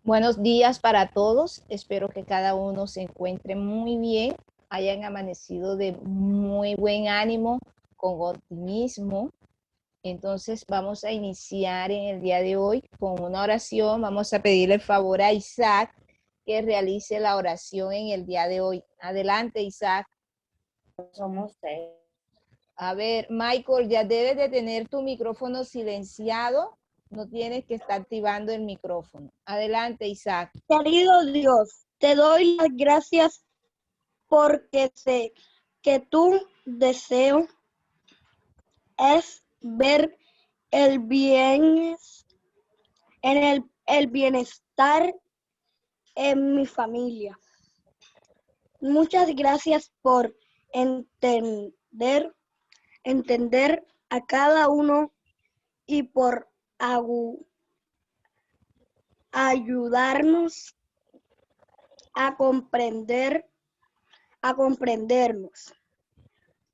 Buenos días para todos. Espero que cada uno se encuentre muy bien, hayan amanecido de muy buen ánimo, con optimismo. Entonces vamos a iniciar en el día de hoy con una oración. Vamos a pedirle el favor a Isaac que realice la oración en el día de hoy. Adelante, Isaac. Somos seis. A ver, Michael, ya debes de tener tu micrófono silenciado. No tienes que estar activando el micrófono. Adelante, Isaac. Querido Dios, te doy las gracias porque sé que tu deseo es ver el bien, el bienestar en mi familia. Muchas gracias por entender a cada uno y por ayudarnos a comprendernos.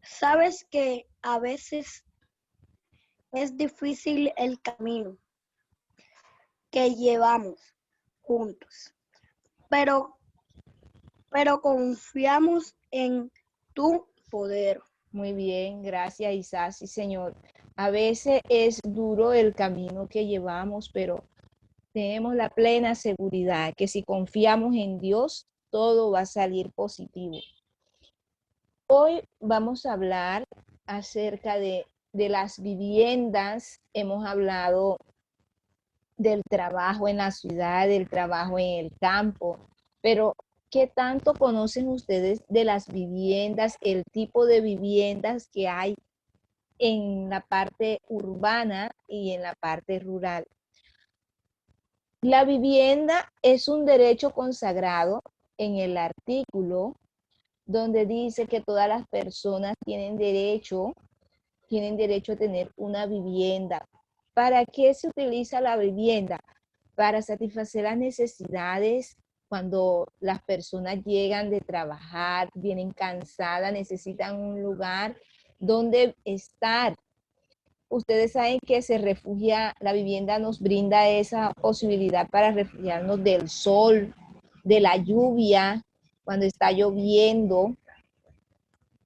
Sabes que a veces es difícil el camino que llevamos juntos, pero confiamos en tu poder. Muy bien, gracias Isaac, sí señor. A veces es duro el camino que llevamos, pero tenemos la plena seguridad que si confiamos en Dios, todo va a salir positivo. Hoy vamos a hablar acerca de las viviendas. Hemos hablado del trabajo en la ciudad, del trabajo en el campo, pero ¿qué tanto conocen ustedes de las viviendas, el tipo de viviendas que hay en la parte urbana y en la parte rural? La vivienda es un derecho consagrado en el artículo donde dice que todas las personas tienen derecho a tener una vivienda. ¿Para qué se utiliza la vivienda? Para satisfacer las necesidades cuando las personas llegan de trabajar, vienen cansadas, necesitan un lugar donde estar. Ustedes saben que se refugia, la vivienda nos brinda esa posibilidad para refugiarnos del sol, de la lluvia, cuando está lloviendo.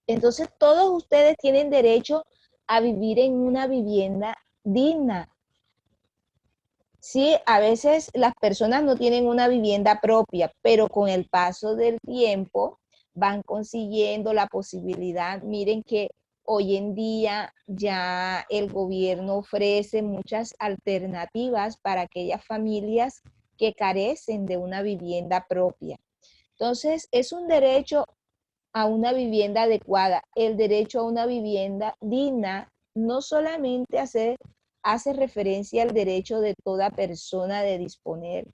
Entonces todos ustedes tienen derecho a vivir en una vivienda digna. Sí, a veces las personas no tienen una vivienda propia, pero con el paso del tiempo van consiguiendo la posibilidad. Miren que hoy en día ya el gobierno ofrece muchas alternativas para aquellas familias que carecen de una vivienda propia. Entonces, es un derecho a una vivienda adecuada, el derecho a una vivienda digna, no solamente hace referencia al derecho de toda persona de disponer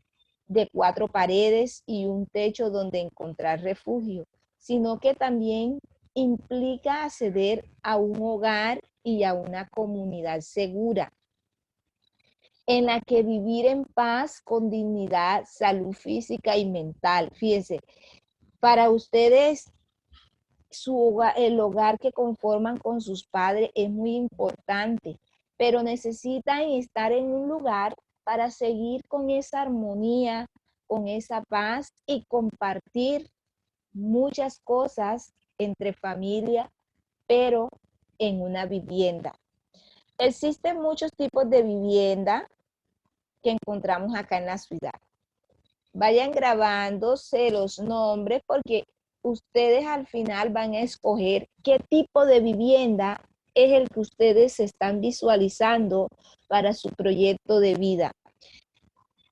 de 4 paredes y un techo donde encontrar refugio, sino que también implica acceder a un hogar y a una comunidad segura, en la que vivir en paz con dignidad, salud física y mental. Fíjense, para ustedes el hogar que conforman con sus padres es muy importante, pero necesitan estar en un lugar para seguir con esa armonía, con esa paz y compartir muchas cosas entre familia, pero en una vivienda. Existen muchos tipos de vivienda que encontramos acá en la ciudad. Vayan grabándose los nombres porque ustedes al final van a escoger qué tipo de vivienda es el que ustedes están visualizando para su proyecto de vida.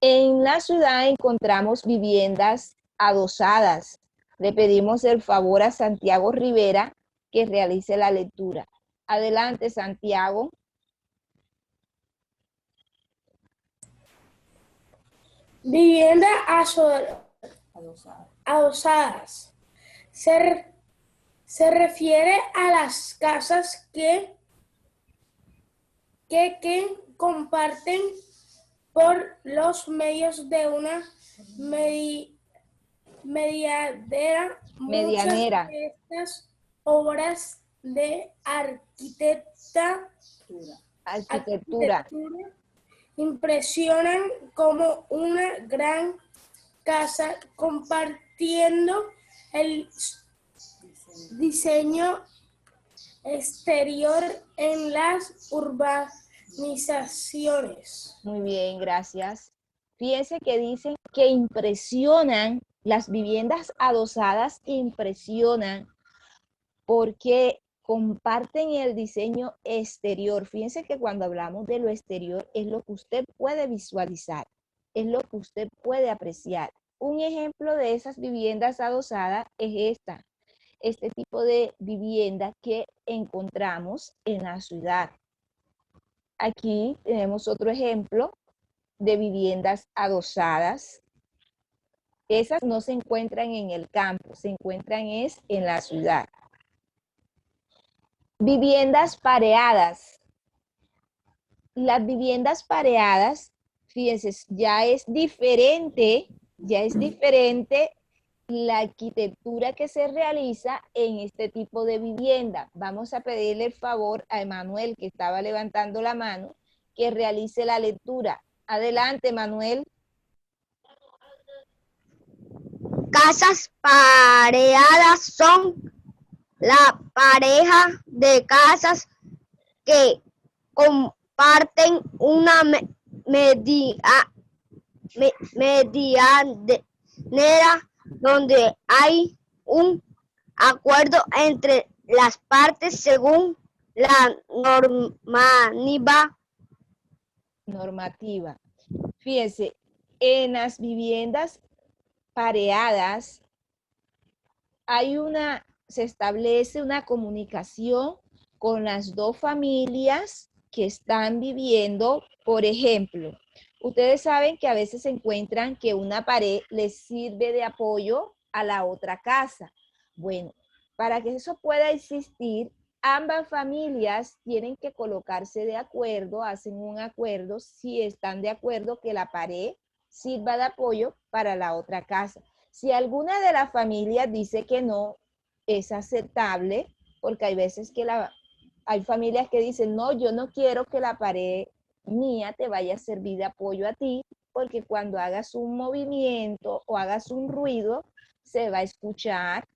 En la ciudad encontramos viviendas adosadas. Le pedimos el favor a Santiago Rivera que realice la lectura. Adelante, Santiago. Vivienda adosadas. Se refiere a las casas que comparten por los medios de una medianera. Muchas de estas obras de arquitectura impresionan como una gran casas compartiendo el diseño exterior en las urbanizaciones. Muy bien, gracias. Fíjense que dicen que impresionan, las viviendas adosadas impresionan porque comparten el diseño exterior. Fíjense que cuando hablamos de lo exterior es lo que usted puede visualizar, es lo que usted puede apreciar. Un ejemplo de esas viviendas adosadas es este tipo de vivienda que encontramos en la ciudad. Aquí tenemos otro ejemplo de viviendas adosadas. Esas no se encuentran en el campo, se encuentran en la ciudad. Viviendas pareadas. Las viviendas pareadas, fíjense, ya es diferente la arquitectura que se realiza en este tipo de vivienda. Vamos a pedirle el favor a Emanuel, que estaba levantando la mano, que realice la lectura. Adelante, Manuel. Casas pareadas son la pareja de casas que comparten una medianera donde hay un acuerdo entre las partes según la Normativa. Fíjense, en las viviendas pareadas se establece una comunicación con las dos familias que están viviendo. Por ejemplo, ustedes saben que a veces se encuentran que una pared les sirve de apoyo a la otra casa. Bueno, para que eso pueda existir, ambas familias tienen que colocarse de acuerdo, hacen un acuerdo si están de acuerdo que la pared sirva de apoyo para la otra casa. Si alguna de las familias dice que no, es aceptable, porque hay veces que hay familias que dicen, no, yo no quiero que la pared mía te vaya a servir de apoyo a ti, porque cuando hagas un movimiento o hagas un ruido, se va a escuchar.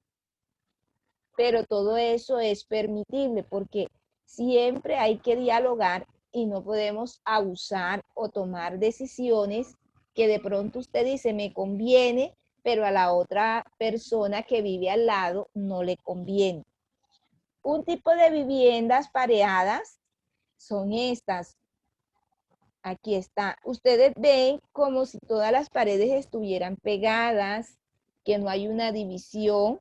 Pero todo eso es permitible, porque siempre hay que dialogar y no podemos abusar o tomar decisiones que de pronto usted dice, me conviene, pero a la otra persona que vive al lado no le conviene. Un tipo de viviendas pareadas son estas. Aquí está. Ustedes ven como si todas las paredes estuvieran pegadas, que no hay una división.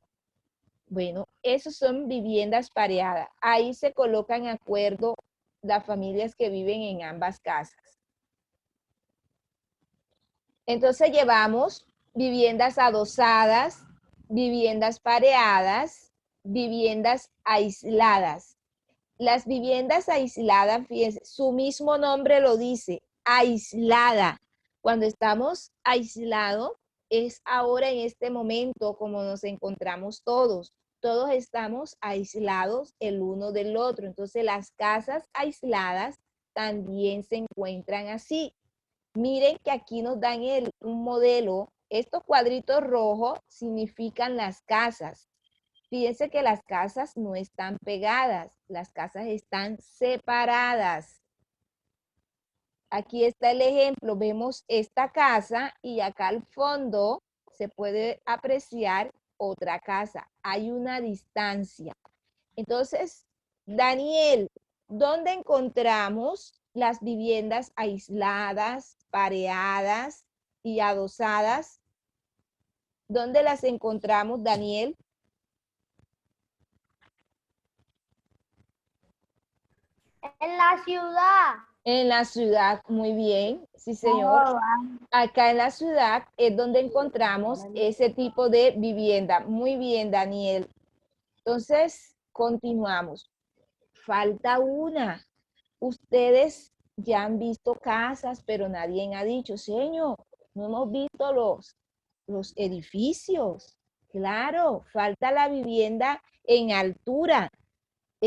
Bueno, esos son viviendas pareadas. Ahí se colocan de acuerdo las familias que viven en ambas casas. Entonces llevamos viviendas adosadas, viviendas pareadas, viviendas aisladas. Las viviendas aisladas, fíjense, su mismo nombre lo dice, aislada. Cuando estamos aislados, es ahora en este momento como nos encontramos todos. Todos estamos aislados el uno del otro. Entonces las casas aisladas también se encuentran así. Miren que aquí nos dan un modelo. Estos cuadritos rojos significan las casas. Fíjense que las casas no están pegadas, las casas están separadas. Aquí está el ejemplo, vemos esta casa y acá al fondo se puede apreciar otra casa. Hay una distancia. Entonces, Daniel, ¿dónde encontramos las viviendas aisladas, pareadas y adosadas? ¿Dónde las encontramos, Daniel? En la ciudad. En la ciudad, muy bien, sí señor. Acá en la ciudad es donde encontramos ese tipo de vivienda. Muy bien, Daniel. Entonces, continuamos. Falta una. Ustedes ya han visto casas, pero nadie ha dicho, señor, no hemos visto los edificios. Claro, falta la vivienda en altura.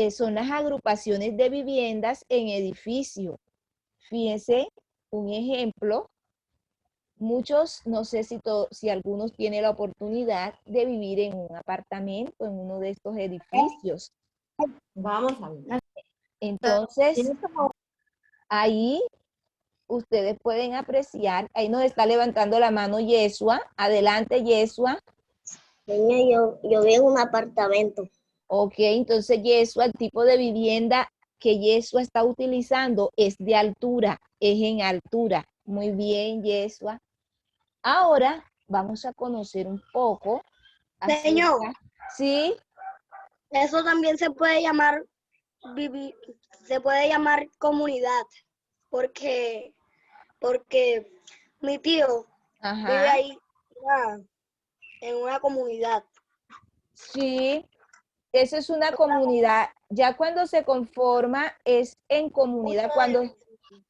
Son las agrupaciones de viviendas en edificio. Fíjense, un ejemplo Muchos, no sé si algunos tienen la oportunidad de vivir en un apartamento, en uno de estos edificios. Vamos a ver. Entonces, ahí ustedes pueden apreciar, ahí nos está levantando la mano Yesua. Adelante, Yesua. Yo vivo en un apartamento. Ok, entonces Yesua, el tipo de vivienda que Yesua está utilizando es de altura, es en altura. Muy bien, Yesua. Ahora vamos a conocer un poco Señor, acerca. ¿Sí? eso también se puede llamar comunidad, porque mi tío vive Ajá. ahí en una comunidad. Sí, eso es una comunidad. Ya cuando se conforma es en comunidad.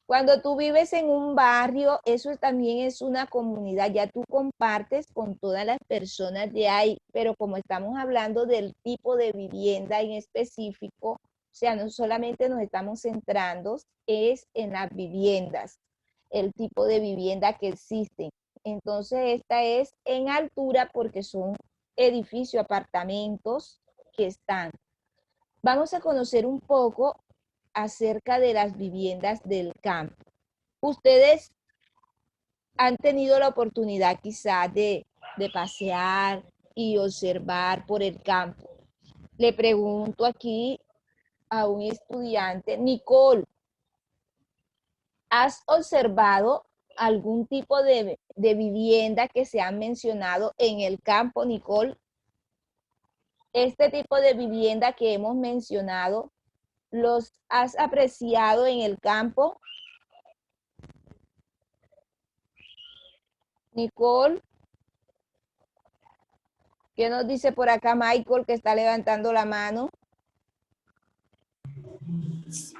Cuando tú vives en un barrio, eso también es una comunidad. Ya tú compartes con todas las personas de ahí, pero como estamos hablando del tipo de vivienda en específico, o sea, no solamente nos estamos centrando es en las viviendas, el tipo de vivienda que existen. Entonces, esta es en altura porque son edificios, apartamentos que están. Vamos a conocer un poco acerca de las viviendas del campo. Ustedes han tenido la oportunidad quizás de pasear y observar por el campo. Le pregunto aquí a un estudiante, Nicole, ¿has observado algún tipo de vivienda que se han mencionado en el campo, Nicole? Este tipo de vivienda que hemos mencionado, ¿los has apreciado en el campo? Nicole, ¿qué nos dice por acá Michael que está levantando la mano?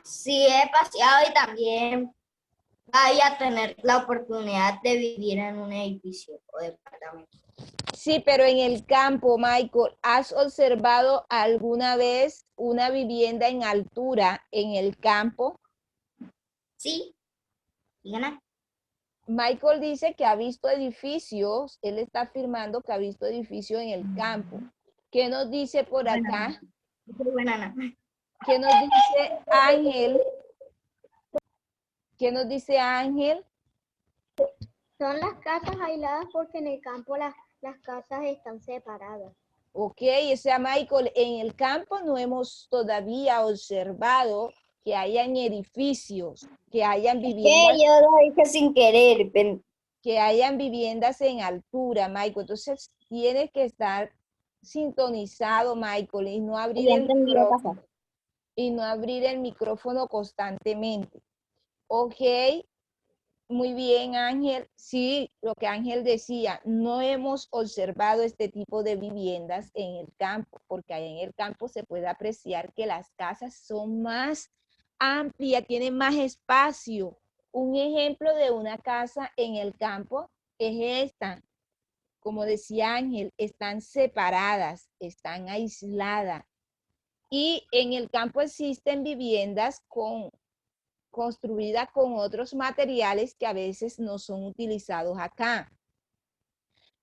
Sí, he paseado y también vaya a tener la oportunidad de vivir en un edificio o departamento. Sí, pero en el campo, Michael, ¿has observado alguna vez una vivienda en altura en el campo? Sí, díganme. Michael dice que ha visto edificios, él está afirmando que ha visto edificios en el campo. ¿Qué nos dice por acá? Buena. ¿Qué nos dice Ángel? ¿Qué nos dice Ángel? Son las casas aisladas porque en el campo las casas están separadas. Ok, o sea, Michael, en el campo no hemos todavía observado que hayan edificios, que hayan viviendas, Yo lo dije sin querer. que hayan viviendas en altura, Michael. Entonces, tienes que estar sintonizado, Michael, y no abrir Ya el entendí lo que micrófono, pasa. y no abrir el micrófono constantemente. Ok, muy bien, Ángel. Sí, lo que Ángel decía, no hemos observado este tipo de viviendas en el campo, porque ahí en el campo se puede apreciar que las casas son más amplias, tienen más espacio. Un ejemplo de una casa en el campo es esta. Como decía Ángel, están separadas, están aisladas. Y en el campo existen viviendas construida con otros materiales que a veces no son utilizados acá.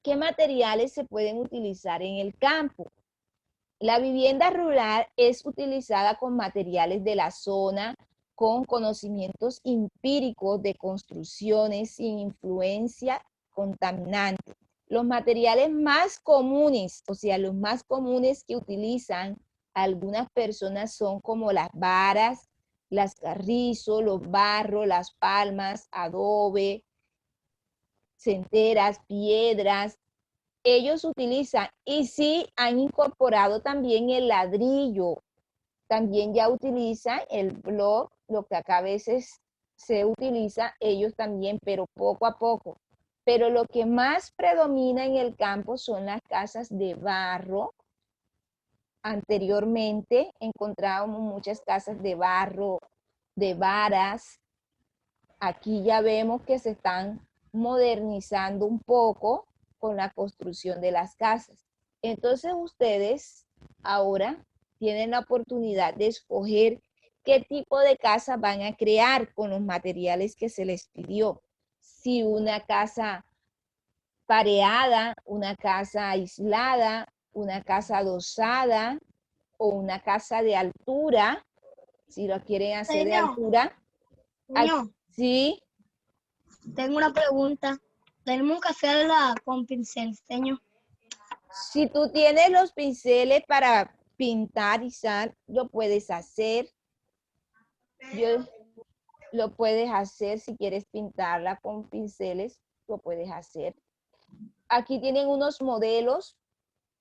¿Qué materiales se pueden utilizar en el campo? La vivienda rural es utilizada con materiales de la zona, con conocimientos empíricos de construcciones sin influencia contaminante. Los materiales más comunes, o sea, los más comunes que utilizan algunas personas son como las varas, las carrizos, los barros, las palmas, adobe, centeras, piedras. Ellos utilizan y sí han incorporado también el ladrillo. También ya utilizan el block, lo que acá a veces se utiliza, ellos también, pero poco a poco. Pero lo que más predomina en el campo son las casas de barro. Anteriormente encontrábamos muchas casas de barro, de varas. Aquí ya vemos que se están modernizando un poco con la construcción de las casas. Entonces ustedes ahora tienen la oportunidad de escoger qué tipo de casa van a crear con los materiales que se les pidió. Si una casa pareada, una casa aislada, una casa adosada o una casa de altura, si lo quieren hacer de Señor. altura. Señor, Sí, tengo una pregunta. Tenemos que hacerla con pincel, señor. si tú tienes los pinceles para pintarizar, lo puedes hacer. Lo puedes hacer si quieres pintarla con pinceles, lo puedes hacer. Aquí tienen unos modelos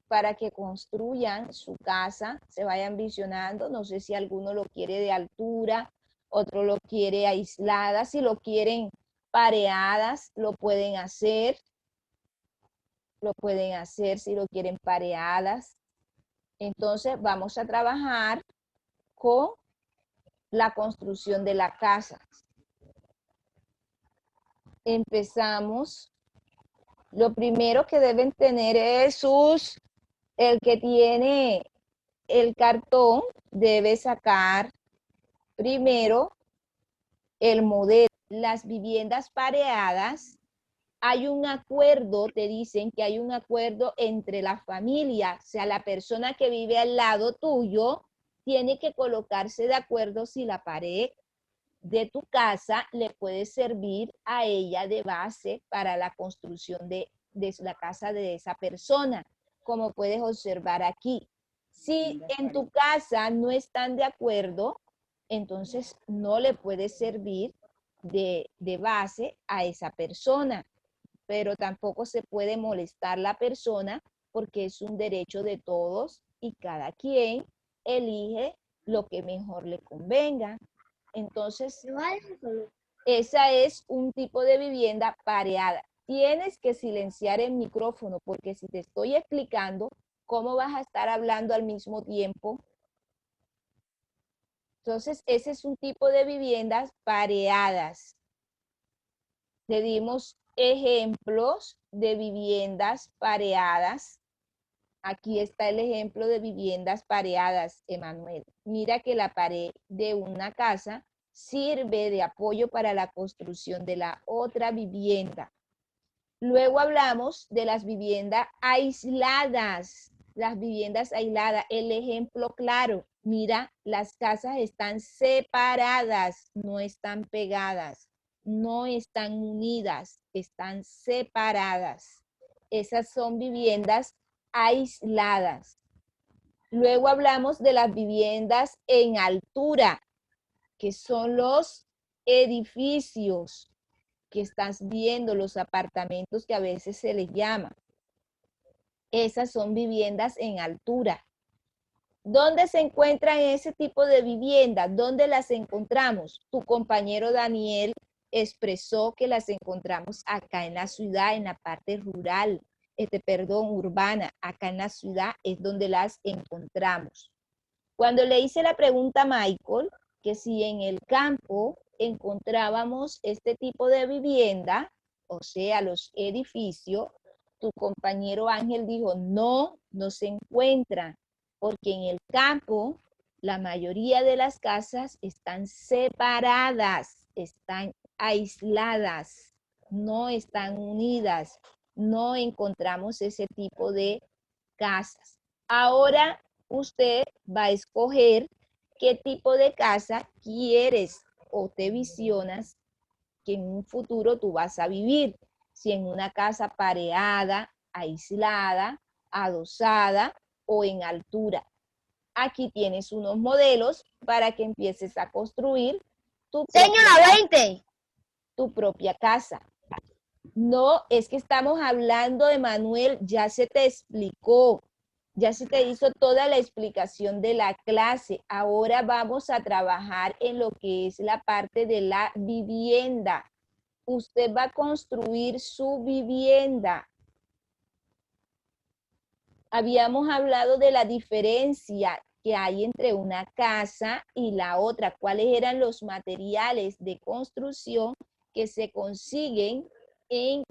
para que construyan su casa, se vayan visionando. No sé si alguno lo quiere de altura, otro lo quiere aislada. Si lo quieren pareadas, lo pueden hacer. Lo pueden hacer si lo quieren pareadas. Entonces vamos a trabajar con la construcción de la casa. Empezamos. Lo primero que deben tener es el que tiene el cartón debe sacar primero el modelo. Las viviendas pareadas, hay un acuerdo, te dicen que hay un acuerdo entre la familia, o sea, la persona que vive al lado tuyo tiene que colocarse de acuerdo si la pared de tu casa le puede servir a ella de base para la construcción de la casa de esa persona, como puedes observar aquí. Si en tu casa no están de acuerdo, entonces no le puede servir de base a esa persona, pero tampoco se puede molestar la persona porque es un derecho de todos y cada quien elige lo que mejor le convenga. Entonces, esa es un tipo de vivienda pareada. Tienes que silenciar el micrófono porque si te estoy explicando, ¿cómo vas a estar hablando al mismo tiempo? Entonces, ese es un tipo de viviendas pareadas. Le dimos ejemplos de viviendas pareadas. Aquí está el ejemplo de viviendas pareadas, Emanuel. Mira que la pared de una casa sirve de apoyo para la construcción de la otra vivienda. Luego hablamos de las viviendas aisladas. Las viviendas aisladas, el ejemplo claro. Mira, las casas están separadas, no están pegadas, no están unidas, están separadas. Esas son viviendas aisladas. Luego hablamos de las viviendas en altura, que son los edificios que estás viendo, los apartamentos que a veces se les llama. Esas son viviendas en altura. ¿Dónde se encuentran ese tipo de viviendas? ¿Dónde las encontramos? Tu compañero Daniel expresó que las encontramos acá en la ciudad, en la parte rural, urbana. Acá en la ciudad es donde las encontramos. Cuando le hice la pregunta a Michael, que si en el campo encontrábamos este tipo de vivienda, o sea, los edificios, tu compañero Ángel dijo, no, no se encuentran, porque en el campo la mayoría de las casas están separadas, están aisladas, no están unidas, no encontramos ese tipo de casas. Ahora usted va a escoger qué tipo de casa quieres o te visionas que en un futuro tú vas a vivir. Si en una casa pareada, aislada, adosada o en altura. Aquí tienes unos modelos para que empieces a construir tu propia casa. No, es que estamos hablando de Manuel, ya se te explicó. Ya se te hizo toda la explicación de la clase. Ahora vamos a trabajar en lo que es la parte de la vivienda. Usted va a construir su vivienda. Habíamos hablado de la diferencia que hay entre una casa y la otra. ¿Cuáles eran los materiales de construcción que se consiguen en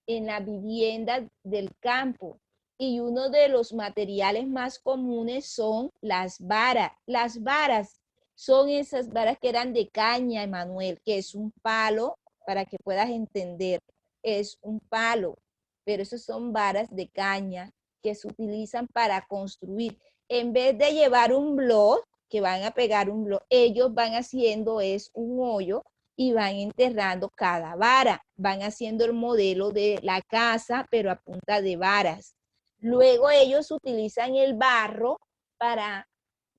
la vivienda del campo? Y uno de los materiales más comunes son las varas. Las varas son esas varas que eran de caña, Emanuel, que es un palo, para que puedas entender, es un palo. pero esos son varas de caña que se utilizan para construir. En vez de llevar un bloc, que van a pegar un bloc, ellos van haciendo es un hoyo y van enterrando cada vara. Van haciendo el modelo de la casa, pero a punta de varas. Luego ellos utilizan el barro para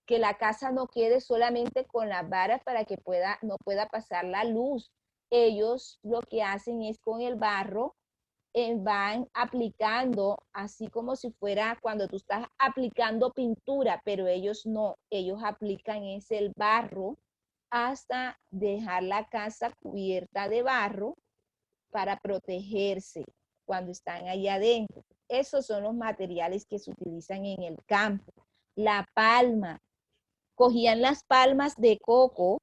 que la casa no quede solamente con las varas para que no pueda pasar la luz. Ellos lo que hacen es con el barro van aplicando, así como si fuera cuando tú estás aplicando pintura, pero ellos no, ellos aplican es el barro hasta dejar la casa cubierta de barro para protegerse cuando están allá adentro. Esos son los materiales que se utilizan en el campo. La palma, cogían las palmas de coco,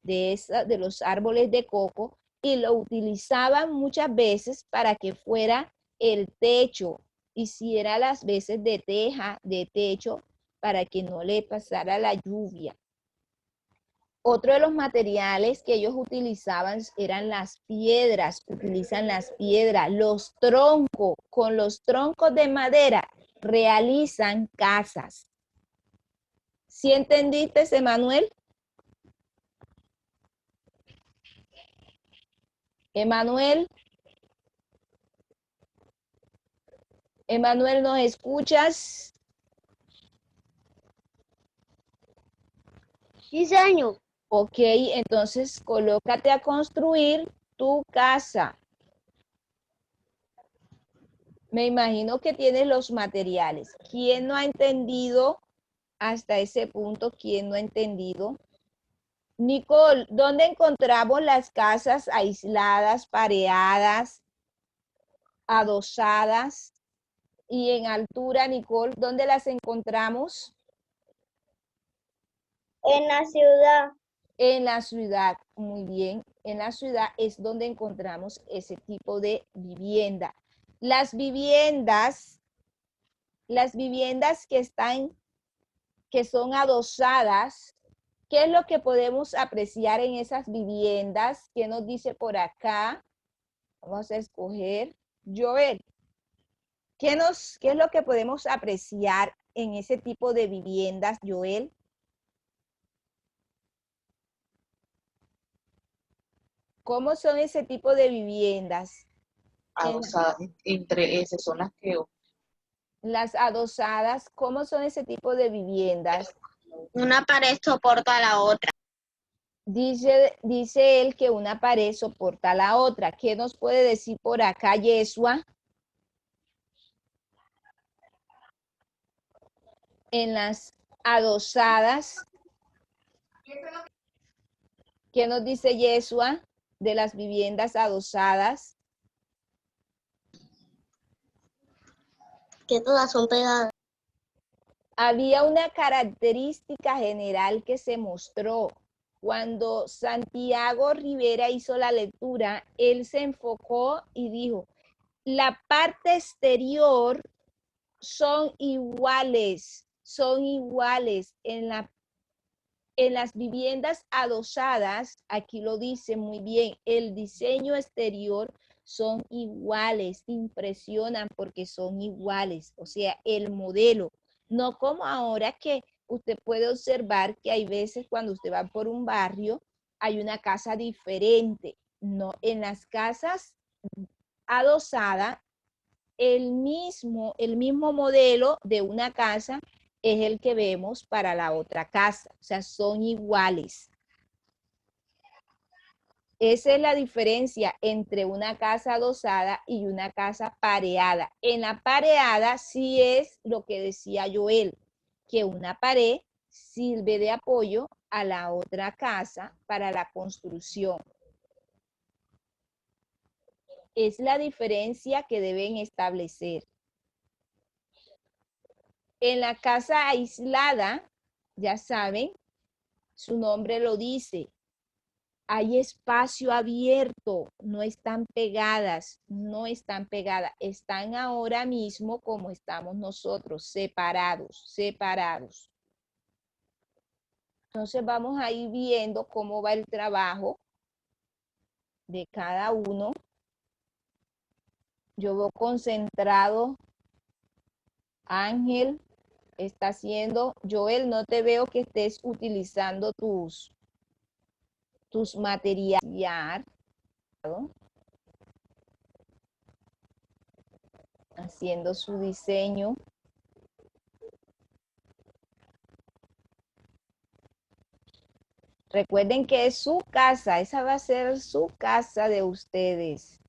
de los árboles de coco, y lo utilizaban muchas veces para que fuera el techo, hiciera las veces de teja, de techo, para que no le pasara la lluvia. Otro de los materiales que ellos utilizaban eran las piedras, utilizan las piedras, los troncos, con los troncos de madera realizan casas. ¿Sí entendiste, Emanuel? Emanuel, Emanuel, ¿nos escuchas? Sí, señor. Ok, entonces colócate a construir tu casa. Me imagino que tienes los materiales. ¿Quién no ha entendido hasta ese punto? ¿Quién no ha entendido? Nicole, ¿dónde encontramos las casas aisladas, pareadas, adosadas y en altura, Nicole? ¿Dónde las encontramos? En la ciudad. En la ciudad, muy bien. En la ciudad es donde encontramos ese tipo de vivienda. Las viviendas que son adosadas, ¿qué es lo que podemos apreciar en esas viviendas? ¿Qué nos dice por acá? Vamos a escoger. Joel, ¿qué es lo que podemos apreciar en ese tipo de viviendas, Joel? ¿Cómo son ese tipo de viviendas? Adosadas entre esas son las que Las adosadas, ¿cómo son ese tipo de viviendas? Una pared soporta a la otra. Dice él que una pared soporta a la otra. ¿Qué nos puede decir por acá, Yesua? En las adosadas, ¿qué nos dice Yesua de las viviendas adosadas? Que todas son pegadas. Había una característica general que se mostró. Cuando Santiago Rivera hizo la lectura, él se enfocó y dijo, la parte exterior son iguales en las viviendas adosadas, aquí lo dice muy bien, el diseño exterior son iguales, impresionan porque son iguales, o sea, el modelo, no como ahora que usted puede observar que hay veces cuando usted va por un barrio, hay una casa diferente, no, en las casas adosadas, el mismo modelo de una casa es el que vemos para la otra casa, o sea, son iguales. Esa es la diferencia entre una casa adosada y una casa pareada. En la pareada sí es lo que decía Joel, que una pared sirve de apoyo a la otra casa para la construcción. Es la diferencia que deben establecer. En la casa aislada, ya saben, su nombre lo dice, hay espacio abierto, no están pegadas, están ahora mismo como estamos nosotros, separados. Entonces vamos a ir viendo cómo va el trabajo de cada uno. Yo veo concentrado. Ángel está haciendo. Joel, no te veo que estés utilizando tus materiales. Haciendo su diseño. Recuerden que es su casa, esa va a ser su casa de ustedes.